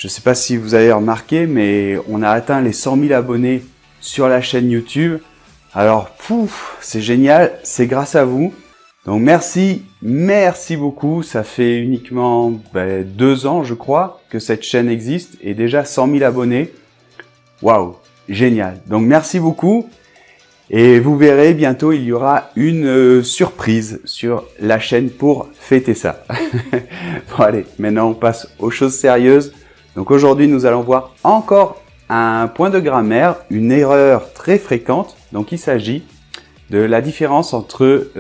Je ne sais pas si vous avez remarqué, mais on a atteint les 100 000 abonnés sur la chaîne YouTube. Alors, c'est génial, c'est grâce à vous. Donc merci beaucoup. Ça fait uniquement 2 ans, je crois, que cette chaîne existe et déjà 100 000 abonnés. Waouh, génial. Donc merci beaucoup. Et vous verrez, bientôt, il y aura une surprise sur la chaîne pour fêter ça. Bon, allez, maintenant on passe aux choses sérieuses. Donc aujourd'hui, nous allons voir encore un point de grammaire, une erreur très fréquente. Donc il s'agit de la différence entre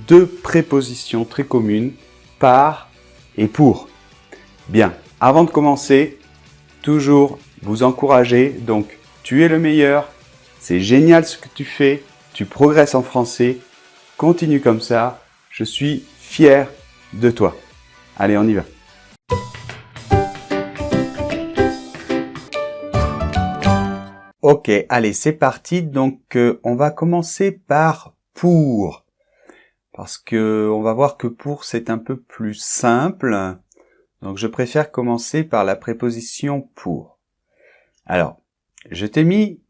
deux prépositions très communes, par et pour. Bien, avant de commencer, toujours vous encourager. Donc, tu es le meilleur, c'est génial ce que tu fais, tu progresses en français, continue comme ça, je suis fier de toi. Allez, on y va. Ok, allez, c'est parti. Donc, on va commencer par pour. Parce que on va voir que pour, c'est un peu plus simple. Donc, je préfère commencer par la préposition pour. Alors, je t'ai mis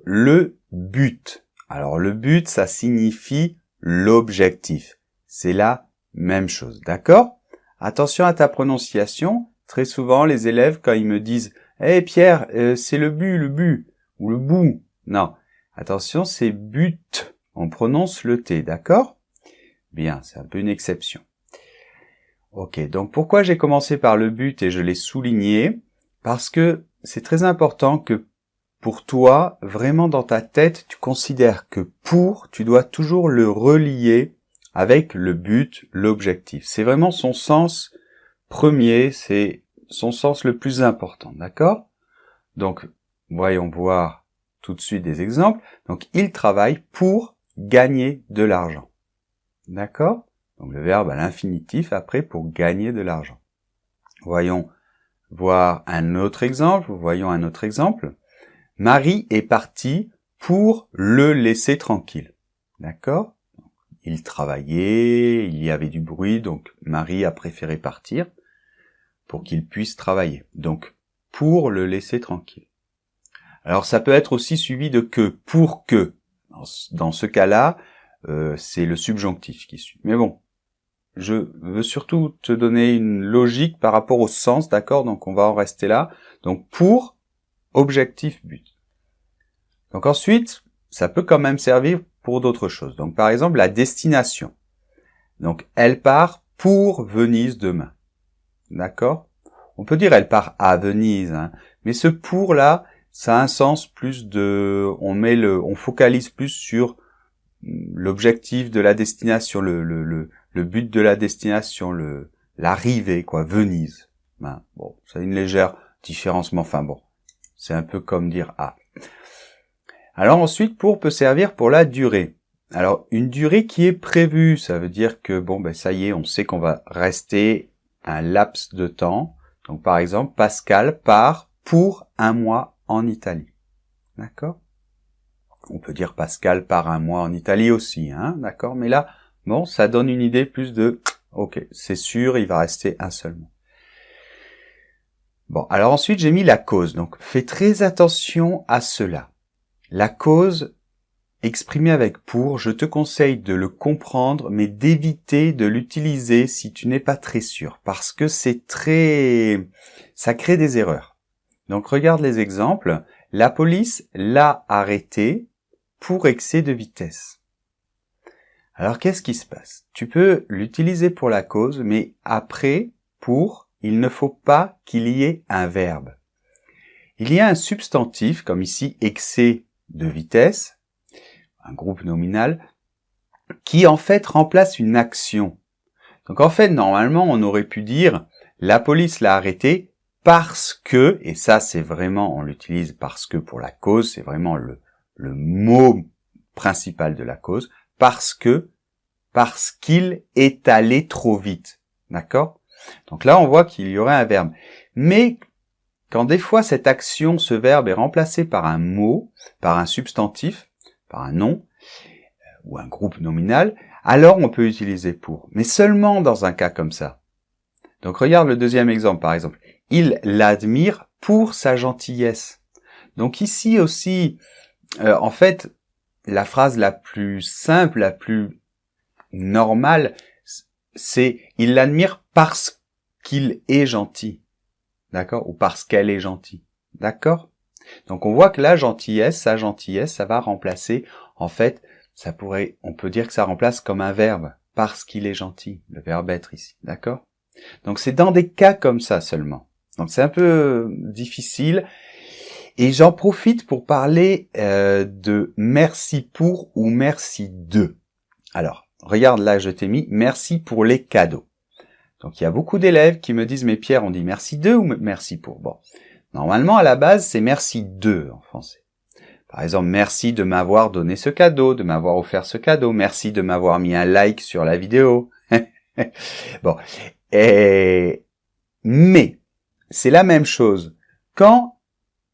le but. Alors, le but, ça signifie l'objectif. C'est la même chose, d'accord? Attention à ta prononciation. Très souvent, les élèves, quand ils me disent « Hey Pierre, c'est le but » ou le bout. Non, attention, c'est but. On prononce le T, d'accord? Bien, c'est un peu une exception. Ok, donc pourquoi j'ai commencé par le but et je l'ai souligné? Parce que c'est très important que pour toi, vraiment dans ta tête, tu considères que pour, tu dois toujours le relier avec le but, l'objectif. C'est vraiment son sens premier, c'est son sens le plus important, d'accord? Donc, voyons voir tout de suite des exemples. Donc, il travaille pour gagner de l'argent. D'accord? Donc, le verbe à l'infinitif après pour gagner de l'argent. Voyons voir un autre exemple. Voyons un autre exemple. Marie est partie pour le laisser tranquille. D'accord? Il travaillait, il y avait du bruit, donc Marie a préféré partir pour qu'il puisse travailler. Donc, pour le laisser tranquille. Alors, ça peut être aussi suivi de que, pour que. Dans ce cas-là, c'est le subjonctif qui suit. Mais bon, je veux surtout te donner une logique par rapport au sens, d'accord? Donc, on va en rester là. Donc, pour, objectif, but. Donc ensuite, ça peut quand même servir pour d'autres choses. Donc, par exemple, la destination. Donc, elle part pour Venise demain. D'accord? On peut dire elle part à Venise, hein, mais ce pour là, ça a un sens plus de, on focalise plus sur l'objectif de la destination, le but de la destination, l'arrivée, quoi, Venise. Ben, bon, c'est une légère différence, mais enfin bon, c'est un peu comme dire à. Alors ensuite, pour peut servir pour la durée. Alors, une durée qui est prévue, ça veut dire que, bon, ben ça y est, on sait qu'on va rester un laps de temps. Donc, par exemple, Pascal part pour 1 mois en Italie. D'accord? On peut dire Pascal part 1 mois en Italie aussi, hein, d'accord? Mais là, bon, ça donne une idée plus de, ok, c'est sûr, il va rester un seul mois. Bon, alors ensuite, j'ai mis la cause. Donc, fais très attention à cela. La cause, exprimée avec pour, je te conseille de le comprendre, mais d'éviter de l'utiliser si tu n'es pas très sûr, parce que ça crée des erreurs. Donc, regarde les exemples. La police l'a arrêté pour excès de vitesse. Alors, qu'est-ce qui se passe? Tu peux l'utiliser pour la cause, mais après, pour, il ne faut pas qu'il y ait un verbe. Il y a un substantif, comme ici, excès de vitesse, un groupe nominal, qui en fait remplace une action. Donc en fait, normalement, on aurait pu dire « la police l'a arrêté parce que », et ça c'est vraiment, on l'utilise parce que pour la cause, c'est vraiment le mot principal de la cause, parce qu'il est allé trop vite. D'accord? Donc là, on voit qu'il y aurait un verbe. Mais quand des fois cette action, ce verbe est remplacé par un mot, par un substantif, par un nom, ou un groupe nominal, alors on peut utiliser pour. Mais seulement dans un cas comme ça. Donc regarde le deuxième exemple, par exemple. Il l'admire pour sa gentillesse. Donc ici aussi, en fait, la phrase la plus simple, la plus normale, c'est « il l'admire parce qu'il est gentil ». D'accord? Ou parce qu'elle est gentille. D'accord? Donc on voit que la gentillesse, sa gentillesse, ça va remplacer, en fait, on peut dire que ça remplace comme un verbe, parce qu'il est gentil, le verbe être ici. D'accord? Donc c'est dans des cas comme ça seulement. Donc c'est un peu difficile. Et j'en profite pour parler de merci pour ou merci de. Alors, regarde là, je t'ai mis merci pour les cadeaux. Donc il y a beaucoup d'élèves qui me disent mais Pierre, on dit merci de ou merci pour. Bon, normalement à la base c'est merci de en français. Par exemple, merci de m'avoir donné ce cadeau, de m'avoir offert ce cadeau, merci de m'avoir mis un like sur la vidéo. Bon, mais c'est la même chose quand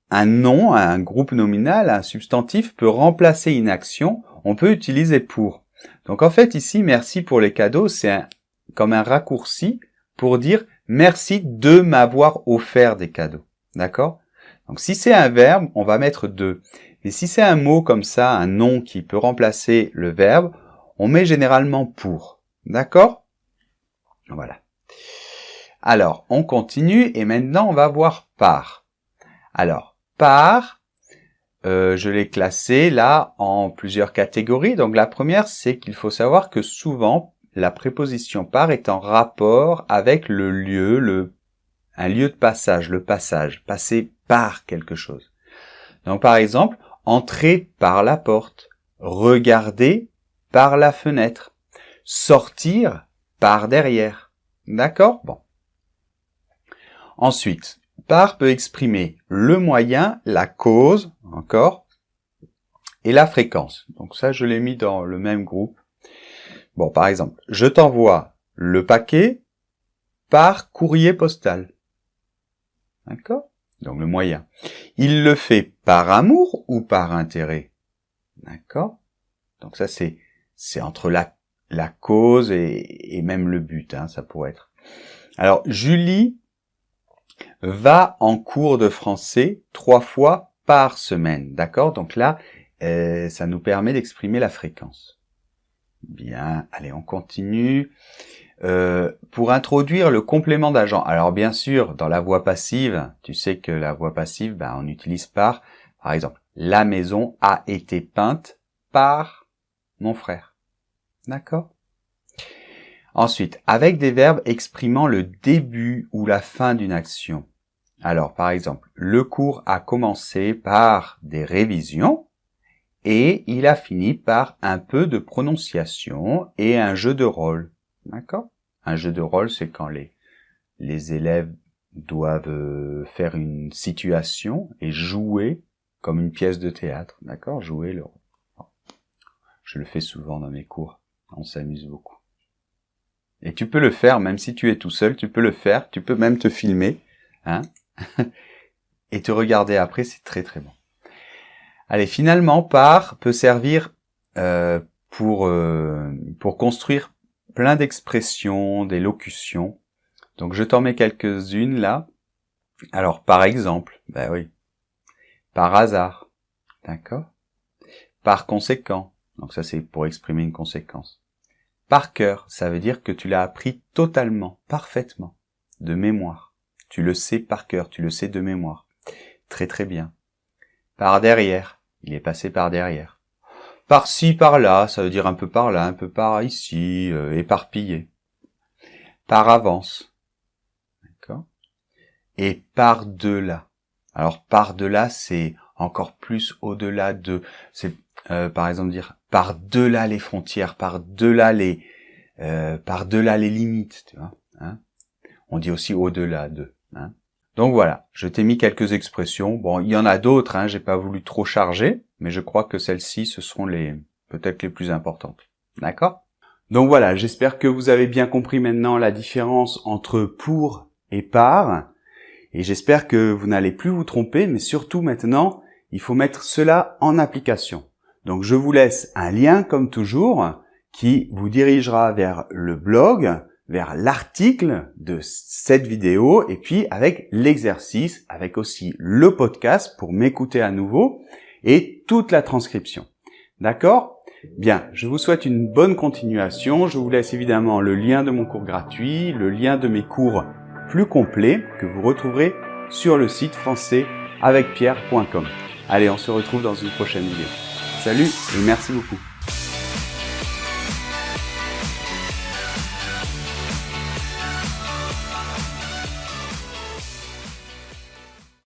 un nom, un groupe nominal, un substantif peut remplacer une action, on peut utiliser pour. Donc en fait ici, merci pour les cadeaux, c'est comme un raccourci pour dire merci de m'avoir offert des cadeaux. D'accord? Donc si c'est un verbe, on va mettre de. Mais si c'est un mot comme ça, un nom qui peut remplacer le verbe, on met généralement pour. D'accord? Voilà. Alors, on continue et maintenant on va voir par. Alors, par, je l'ai classé là en plusieurs catégories. Donc la première, c'est qu'il faut savoir que souvent, la préposition par est en rapport avec le lieu, un lieu de passage, le passage, passer par quelque chose. Donc par exemple, entrer par la porte, regarder par la fenêtre, sortir par derrière. D'accord? Bon. Ensuite, par peut exprimer le moyen, la cause, encore, et la fréquence. Donc ça, je l'ai mis dans le même groupe. Bon, par exemple, je t'envoie le paquet par courrier postal. D'accord? Donc le moyen. Il le fait par amour ou par intérêt? D'accord? Donc ça, c'est entre la cause et même le but, hein, ça pourrait être. Alors, Julie va en cours de français 3 fois par semaine. D'accord? Donc là, ça nous permet d'exprimer la fréquence. Bien, allez, on continue. Pour introduire le complément d'agent. Alors bien sûr, dans la voix passive, tu sais que la voix passive, on utilise par exemple, la maison a été peinte par mon frère. D'accord? Ensuite, avec des verbes exprimant le début ou la fin d'une action. Alors, par exemple, le cours a commencé par des révisions et il a fini par un peu de prononciation et un jeu de rôle. D'accord? Un jeu de rôle, c'est quand les élèves doivent faire une situation et jouer comme une pièce de théâtre. D'accord? Jouer le rôle. Je le fais souvent dans mes cours. On s'amuse beaucoup. Et tu peux le faire, même si tu es tout seul, tu peux le faire. Tu peux même te filmer, hein? Et te regarder après, c'est très très bon. Allez, finalement, par peut servir pour construire plein d'expressions, des locutions. Donc je t'en mets quelques-unes là. Alors par exemple, oui. Par hasard, d'accord? Par conséquent, donc ça c'est pour exprimer une conséquence. Par cœur, ça veut dire que tu l'as appris totalement, parfaitement, de mémoire. Tu le sais par cœur, tu le sais de mémoire. Très très bien. Par derrière, il est passé par derrière. Par-ci, par-là, ça veut dire un peu par là, un peu par ici, éparpillé. Par avance. D'accord? Et par-delà. Alors par-delà, c'est encore plus au-delà de... C'est par exemple dire par-delà les frontières, par-delà les limites, tu vois. Hein? On dit aussi au-delà de. Hein? Donc voilà, je t'ai mis quelques expressions. Bon, il y en a d'autres, hein, j'ai pas voulu trop charger, mais je crois que celles-ci, ce seront peut-être les plus importantes. D'accord? Donc voilà, j'espère que vous avez bien compris maintenant la différence entre pour et par. Et j'espère que vous n'allez plus vous tromper, mais surtout maintenant, il faut mettre cela en application. Donc je vous laisse un lien, comme toujours, qui vous dirigera vers le blog, vers l'article de cette vidéo et puis avec l'exercice, avec aussi le podcast pour m'écouter à nouveau et toute la transcription. D'accord ? Bien, je vous souhaite une bonne continuation. Je vous laisse évidemment le lien de mon cours gratuit, le lien de mes cours plus complets que vous retrouverez sur le site françaisavecpierre.com. Allez, on se retrouve dans une prochaine vidéo. Salut et merci beaucoup.